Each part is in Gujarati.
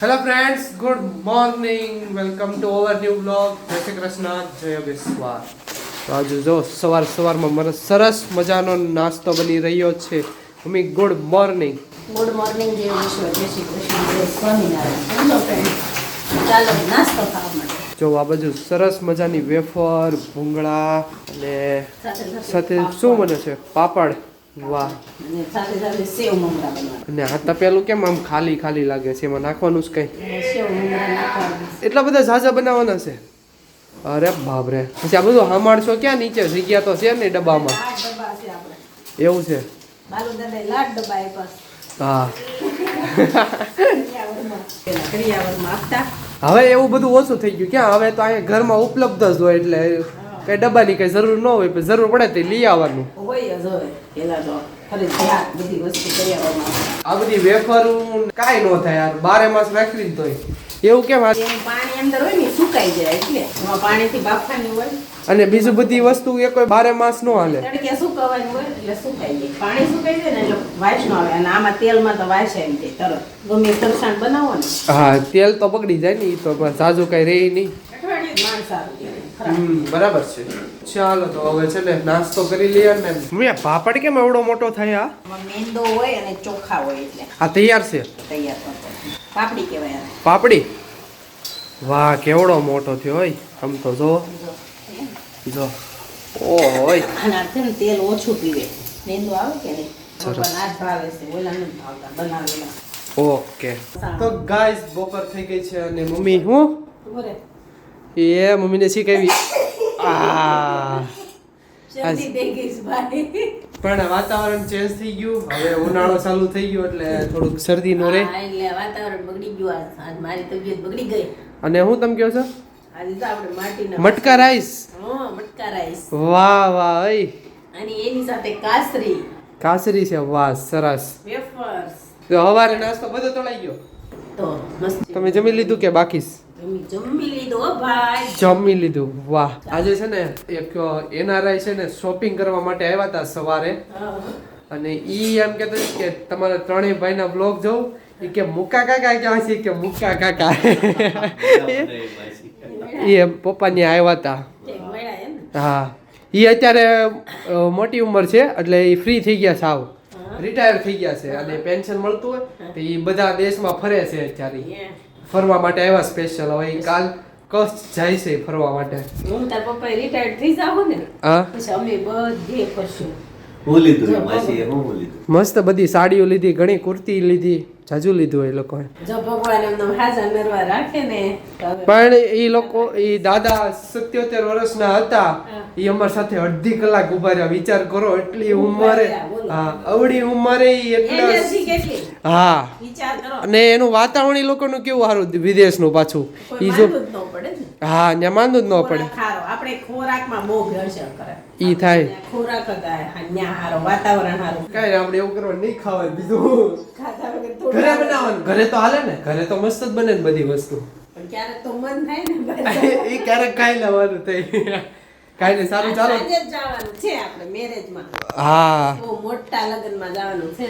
Hello friends, good morning. Welcome to our new blog. જય શ્રી કૃષ્ણ, જય યોગેશ્વર. તો આજે જો સવારમાં મને સરસ મજાનો નાસ્તો બની રહ્યો છે. Mummy good morning. Good morning જય યોગેશ્વર, જય શ્રી કૃષ્ણ, જય સ્વામિનારાયણ. હેલો ફ્રેન્ડ, ચાલો નાસ્તો ખાવા માટે. જો આ બાજુ સરસ મજાની વેફર, ભૂંગળા અને સાથે શું બને છે? પાપડ. વાહ. અને સાથે સાથે સેવ મમરા બનાવવાના. અને આ તપેલું કેમ આમ ખાલી ખાલી લાગે છે? એમાં નાખવાનું જ કઈ? સેવ મમરા નાખવાના. એટલા બધા ઝાઝા બનાવવાના છે? અરે બાપરે. પછી આ બધું હમાડશો ક્યાં? નીચે જગ્યા તો છે ને ડબ્બામાં. લાડ ડબ્બા છે આપણે. એવું છે? બાલુ દાદા લાડ ડબ્બા આપ્યા. હા. કરિયાવરમાં આપતા. હવે એવું બધું ઓછું થઈ ગયું. ક્યાં હવે તો અહીંયા ઘરમાં ઉપલબ્ધ જ હોય એટલે કઈ ડબ્બાની કઈ જરૂર ન હોય, પણ જરૂર પડે તો લઈ આવવાનું. હોય જ હોય. પેલા તો ફરજિયાત બધી વસ્તુ કરિયાવરમાં. આ બધી વેફરું કાંઈ ન થાય યાર, 12 માસ રાખવી તોય એવું કેમ? એનું પાણી અંદર હોય ને સુકાઈ જાય એટલે એમાં પાણીથી બાફવાની હોય. અને બીજું બધી વસ્તુ એ કોઈ 12 માસ નો હાલે. તડકે સુકવવાની હોય એટલે સુકાઈ જાય. પાણી સુકાઈ જાય ને એટલે વાસ ન આવે. અને આમાં તેલમાં તો વાસ આવી જાય તરત. ગમે ફરસાણ બનાવો ને. હા, તેલ તો બગડી જાય ને, એ તો સાજુ કઈ રહી નહીં. અઠવાડિયે માણ સારું કહેવાય. બરાબર છે. ચાલો તો હવે છે ને નાસ્તો કરી લઈએ ને. મમ્મી પાપડ કેમ એવડો મોટો થાય? આમાં મેંદો હોય અને ચોખા હોય એટલે આ તૈયાર છે? તૈયાર કરતો. પાપડી કહેવાય આને. પાપડી. વાહ, કેવડો મોટો થયો હોય. આમ તો જો જો. ઓય આના છે ને તેલ ઓછું પીવે. મેંદો આવે કે નહીં? ભગવાન આ જ ભાવે છે. ઓલા નથી ભાવતા બનાવેલા. ઓકે. તો ગાઈસ બપોર થઈ ગઈ છે અને મમ્મી હું બરે એ મમ્મીને શીખવી આ જલ્દી થઈ ગઈ છે ભાઈ. પણ વાતાવરણ ચેન્જ થઈ ગયું. હવે ઉનાળો ચાલુ થઈ ગયો એટલે થોડુંક શરદી નો રહે. હા, એટલે વાતાવરણ બગડી ગયું. આજ મારી તબિયત બગડી ગઈ. અને હું તમે કહો છો આજે તો આપણે માટીના મટકા રાઈસ. હા, મટકા રાઈસ. વાહ વાહ. અને એની સાથે કાસરી, કાસરી છે. વાહ, સરસ. વેફર્સ. તો હવારે નાસ્તો બધો તળાઈ ગયો. તો મસ્ત. તમે જમી લીધું કે બાકી? જમી લીધો હો ભાઈ. જમી લીધું. વાહ. આજે છે ને એક એનઆરઆઈ છે ને શોપિંગ કરવા માટે આવ્યા હતા સવારે. અને ઈ એમ કહેતો કે તમારા ત્રણેય ભાઈના બ્લોગ જોઉં. એ કે મુક્કા કાકા ક્યાં છે? કે મુક્કા કાકા એ પપ્પાની આવ્યા હતા. હા, એ અત્યારે મોટી ઉંમર છે એટલે એ ફ્રી થઈ ગયા, સાવ રિટાયર થઈ ગયા છે. અને પેન્શન મળતું હોય તો એ બધા દેશમાં ફરે છે અત્યારે. ફરવા માટે આવ્યા સ્પેશિયલ. હવે કાલ કચ્છ જાય છે ફરવા માટે. હું તાર પપ્પા રિટાયર્ડ થઈ જાવ ને હા, પછી અમે બધે ફરશું. હું લીધું માસી, હું લીધું. મસ્ત બધી સાડીઓ લીધી, ઘણી કુર્તી લીધી, જાજુ લીધું એ લોકોએ. જો ભગવાન એમને હાજર નરવા રાખે ને તો હવે પણ એ લોકો, એ દાદા 77 વર્ષના હતા. એ અમારી સાથે અડધી કલાક ઉભા રહ્યા. વિચાર કરો, એટલી ઉંમરે. હા, અવડી ઉંમરે ઈ એટલા. એનર્જી કેટલી હા, વિચાર કરો. અને એનું વાતાવરણ એ લોકોનું કેવું સારું, વિદેશનું પાછું. કોઈ ઈ જો માનવું જ ન પડે ને. હા, ત્યાં માંદું જ ન પડે. ખોરાક હારો. આપણે ખોરાકમાં બહુ ભેળસેળ કરે. ઈ થાય. ખોરાક જ ન્યા હારો, વાતાવરણ હારું. કાંઈ આપણે એવું કરવાનું નહીં, ખાવાનું બીજું ખાધા વગર થોડું ઘરે બનાવવાનું. ઘરે તો હાલે ને, ઘરે તો મસ્ત જ બને ને બધી વસ્તુ. પણ ક્યારેક તો મન થાય ને ભાઈ. એ ક્યારેક ખાઈ લેવાનું થાય. કાંઈ નહીં, સારું ચાલો. સાંજે જ જવાનું છે આપણે મેરેજમાં. હા, બહુ મોટા લગ્નમાં જવાનું છે.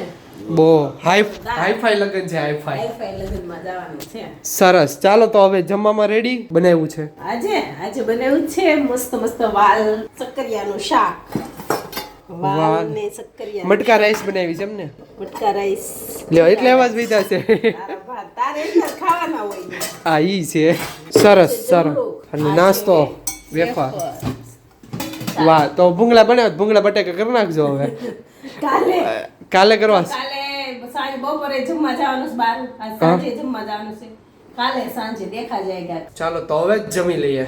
બહુ હાઈફાઈ લગન છે, હાઈફાઈ. હાઈફાઈ લગ્નમાં જવાનું છે. સરસ. ચાલો તો હવે જમવામાં રેડી બનાવ્યું છે. આજે બનાવ્યું છે મસ્ત મસ્ત વાલ સક્કરિયાનું શાક. વાલ ને સક્કરિયા. મટકા રાઈસ બનાવી છે એમને? મટકા રાઈસ. લ્યો, એટલે એવા જ વિધા છે. તારા ભાત તારે એટલે ખાવાના હોય ને. આ ઈ છે. સરસ સરસ. અને નાસ્તો વેફર. વાહ. તો ભૂંગળા બનાવ, ભૂંગળા બટાકા કરી નાખજો હવે. કાલે કરવા. કાલે સાંજે બપોરે જમવા જવાનું છે બહાર. આજ સાંજે જમવા જવાનું છે. કાલે સાંજે દેખા જાયગા. ચાલો તો હવે જ જમી લઈએ.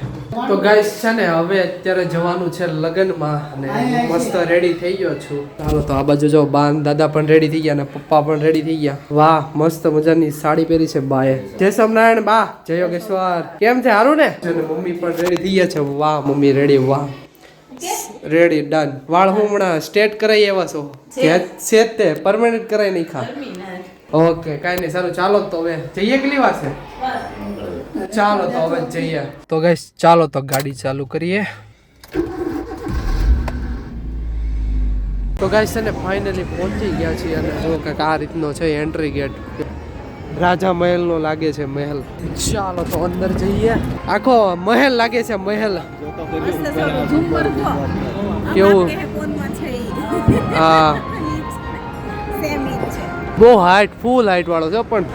તો ગાઈસ છે ને હવે અત્યારે જવાનું છે લગનમાં અને મસ્ત રેડી થઈ ગયો છું. ચાલો તો આ બાજુ જો બા દાદા પણ રેડી થઈ ગયા અને પપ્પા પણ રેડી થઈ ગયા. વાહ, મસ્ત મજાની સાડી પહેરી છે બાએ. જય સ્વામિનારાયણ બા, જય યોગેશ્વર. કેમ છે? સારું ને? મમ્મી પણ રેડી થઈ ગયા છે. વાહ મમ્મી રેડી. વાહ, રેડી ડન. વાળ હું હમણાં સ્ટ્રેટ કરાવી એવા છો છે તે પરમેનન્ટ કરાવી નહીં ખા. ઓકે, કાંઈ નહીં, સારું. ચાલો તો હવે જઈએ. કેટલી વાર છે? ચાલો તો હવે જઈએ. તો ગાઈસ ચાલો તો ગાડી ચાલુ કરીએ. તો ગાઈસ છે ને ફાઇનલી પહોંચી ગયા છીએ અને જો કંઈક આ રીતનો છે એન્ટ્રી ગેટ. રાજા મહેલ નો લાગે છે મહેલ. ચાલો તો અંદર જઈએ. આખો મહેલ લાગે છે મહેલ. કેવું? હા બહુ હાઈટ ફૂલ હાઈટ વાળો છે પણ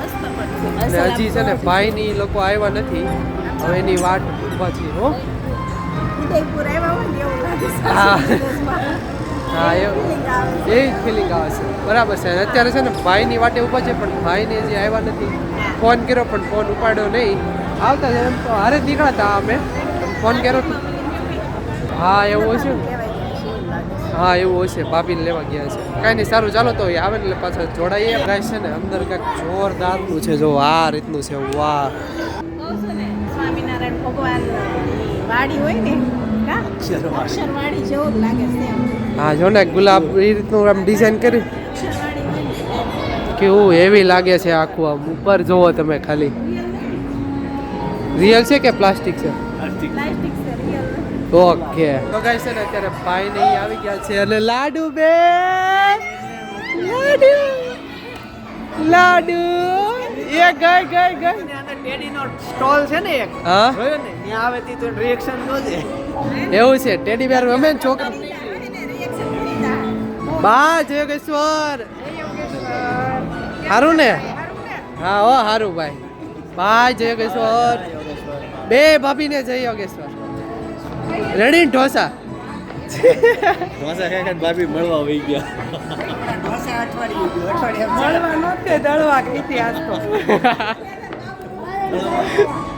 ને હજી છે ને ભાઈ ની લોકો આવ્યા નથી. હવે એની વાટ ઊભા છીએ હો. હા હા એ જ ફિલિંગ આવે છે. બરાબર છે. અત્યારે છે ને ભાઈની વાટે ઊભા છે પણ ભાઈને હજી આવ્યા નથી. ફોન કર્યો પણ ફોન ઉપાડ્યો નહીં. આવતા છે એમ તો હારે જ નીકળ્યા અમે ફોન કર્યો તો. હા એવું હશે ને. હા એવું હશે. ભાભીને લેવા ગયા છે. કાંઈ નહીં સારું ચાલો તો એ આવે ને એટલે પાછા જોડાઈએ. ગાઈસ છે ને અંદર કંઈક જોરદારનું છે. જો આ રીતનું છે. વાહ સ્વામિનારાયણ ભગવાન વાડી હોય ને અક્ષરવાડી જેવું જ લાગે છે. હા જો ને ગુલાબ એ રીતનું આમ ડિઝાઇન કરી અક્ષરવાડી હોય ને કેવું હેવી લાગે છે આખું. આમ ઉપર જોવો તમે ખાલી. રિયલ છે કે પ્લાસ્ટિક છે? પ્લાસ્ટિક છે રિયલ. ઓકે તો ગાઈસ છે ને અત્યારે ભાઈ ને ઈ આવી ગયા છે અને લાડુ બેન લાડુ લાડુ એ ગઈ ટેડી નો સ્ટોલ છે ને એક હા જોયો ને ત્યાં આવે તી તો રિએક્શન જોજે. એવું છે. ટેડી બેર ગમે ને છોકરા. બા જય યોગેશ્વર. હારું ને? હા હો હારું ભાઈ. બા જય યોગેશ્વર. બે ભાભી ને જય યોગેશ્વર. રેડી ઢોસા ઢોસા ખાઈ ભાભી મળવા વહી ગયા. મળવા નહોતે દળવા કીધી આજ તો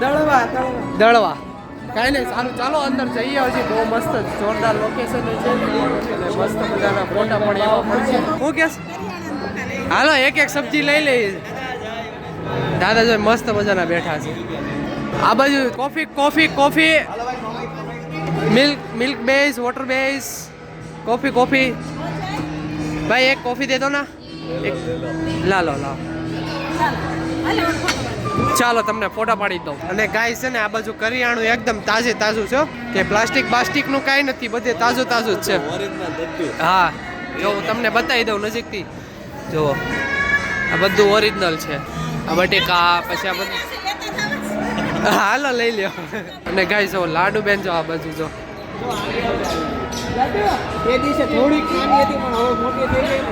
દળવા દળવા કાંઈ નહીં સારું ચાલો અંદર જઈએ. હજી બહુ મસ્ત જોરદાર લોકેશન છે અને મસ્ત મજાના ફોટા પણ એવા પડશે. હું કેસ હાલો એક એક સબ્જી લઈ લઈએ. દાદા જો મસ્ત મજાના બેઠા છે. આ બાજુ coffee coffee coffee milk base water base coffee coffee. ભાઈ એક કોફી દે દો ના. એક લાલો ચાલો તમને ફોટા પાડી દઉં. અને ગાઈસ છે ને આ બાજુ કરિયાણું એકદમ તાજે તાજું છે કે પ્લાસ્ટિક બાસ્ટિકનું કાંઈ નથી. બધે તાજું તાજું જ છે. હા જો હું તમને બતાવી દઉં નજીકથી. જુઓ આ બધું ઓરિજિનલ છે. આ બટેકા પછી આ બધું હાલો લઈ લ્યો. અને ગાઈસ જો લાડુ બેન જો આ બાજુ જો તે દિવસે થોડીક નાની હતી પણ હવે મોટી થઈ ગઈ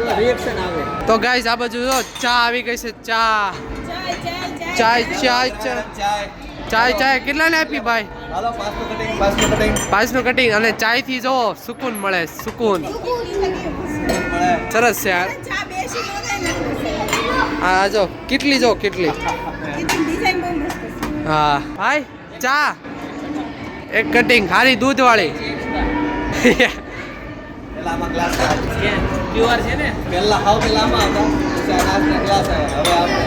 ને રિએક્શન આવે. તો ગાઈસ આ બાજુ જો ચા આવી ગઈ છે. ચા ચાય ચાય ચાય ચાય કેટલા ને આપી ભાઈ? હાલો પાસનું પાંચનું કટિંગ. અને ચાય થી જો સુકૂન મળે. સુકૂન સરસ છે યાર. હા જો કેટલી જો કેટલી. હા ભાઈ ચા એક કટિંગ હારી દૂધ વાળી. પેલા આમાં ગ્લાસ ક્યુઆર છે ને પેલા હાવ પેલા આમાં હતા પછી આ નાસ્તા ગ્લાસ આવ્યા. હવે આપણે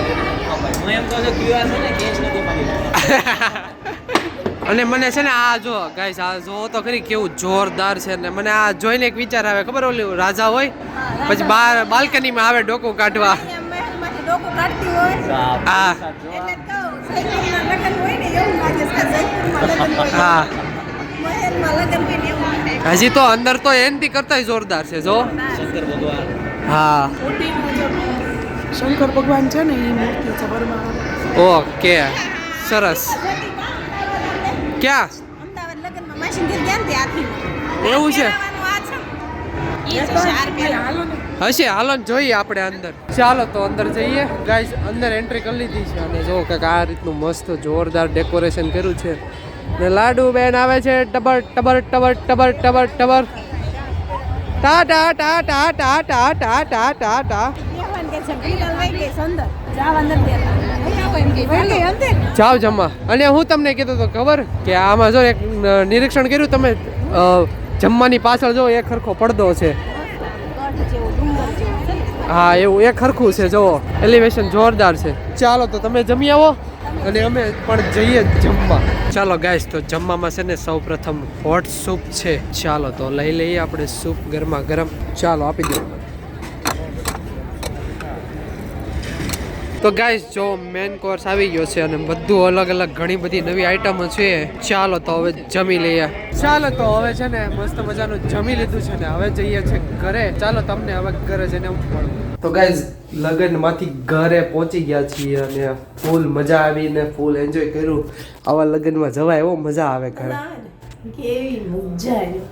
હું એમ કહું છું ક્યુઆર છે ને કેશ નથી મારી. અને મને છે ને આ જો ગાઈસ આ જો તો ખરી કેવું જોરદાર છે. ને મને આ જોઈને એક વિચાર આવે ખબર ઓલી રાજા હોય પછી બહાર બાલ્કનીમાં આવે ડોકું કાઢવા. હા હા હજી તો અંદર તો એનથી કરતા જોરદાર છે જો. શંકર ભગવાન હા શંકર ભગવાન છે ને એ મૂર્તિ છે બરમાં. ઓકે સરસ. ક્યાં એવું છે? હશે હાલો ને જોઈએ આપણે અંદર. ચાલો તો અંદર જઈએ. ગાઈસ અંદર એન્ટ્રી કરી લીધી છે અને જો કંઈક આ રીતનું મસ્ત જોરદાર ડેકોરેશન કર્યું છે. ને લાડુ બેન આવે છે. ટબર ટબર ટબર ટબર ટબર ટબર ટા ટા ટા ટા ટા ટા ટા ટા ટા ટા. જાઓ જમવા. અને હું તમને કીધું તો ખબર કે આમાં જો એક નિરીક્ષણ કર્યું તમે જમવાની પાછળ જો એક ખરખો પડદો છે. હા એવું એક ખરખું છે જો. એલિવેશન જોરદાર છે. ચાલો તો તમે જમી આવો અને અમે પણ જઈએ જમવા. ચાલો ગાઈસ તો જમવામાં છે ને સૌ પ્રથમ હોટ સૂપ છે. ચાલો તો લઈ લઈએ આપણે સૂપ ગરમા ગરમ. ચાલો આપી દો. તો ગાઈસ જો મેન કોર્સ આવી ગયો છે અને બધું અલગ અલગ ઘણી બધી નવી આઈટમો છે. ચાલો તો હવે જમી લઈએ. ચાલો તો હવે છે ને મસ્ત મજાનું જમી લીધું છે ને હવે જઈએ છે ઘરે. ચાલો તમને હવે ઘરે જઈને મળું. તો ગાઈસ લગનમાંથી ઘરે પહોંચી ગયા છીએ અને ફૂલ મજા આવી ને ફૂલ એન્જોય કર્યું. આવા લગનમાં જવાય એવો મજા આવે ઘરે. કેવી મજા આવી.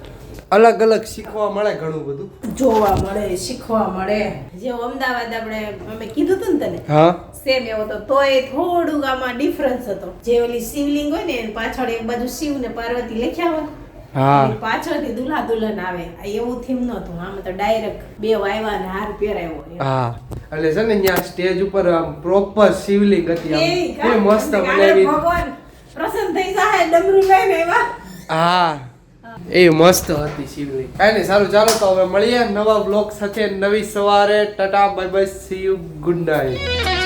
અલગ અલગ શીખવા મળે ઘણું બધું. જોવા મળે, શીખવા મળે. જે અમદાવાદ અમે કીધું હતું ને તને, હા સેમ એવો તો તોય થોડુંક આમાં ડિફરન્સ હતો. જે ઓલી શિવલિંગ હોય ને એની પાછળ એક બાજુ શિવ ને પાર્વતી લખ્યા હોય, હા એની પાછળથી દુલ્હા દુલ્હન આવે. આ એવું થીમ નતું. આમાં તો ડાયરેક્ટ બે વાયવા ને હાર પહેરાયો. હા એટલે છે ને ત્યાં સ્ટેજ ઉપર આમ પ્રોપર શિવલિંગ હતી. આમ કેવી કેવી મસ્ત ગાંઠ બનાવી. ભગવાન પ્રસન્ન થઈ જાય ડમરું લઈને એવા. હા એ મસ્ત હતી શિવલિંગ. કાંઈ નહીં, સારું ચાલો તો હવે મળીએ નવા બ્લોગ સાથે નવી સવારે. Tata bye bye, C you, good night.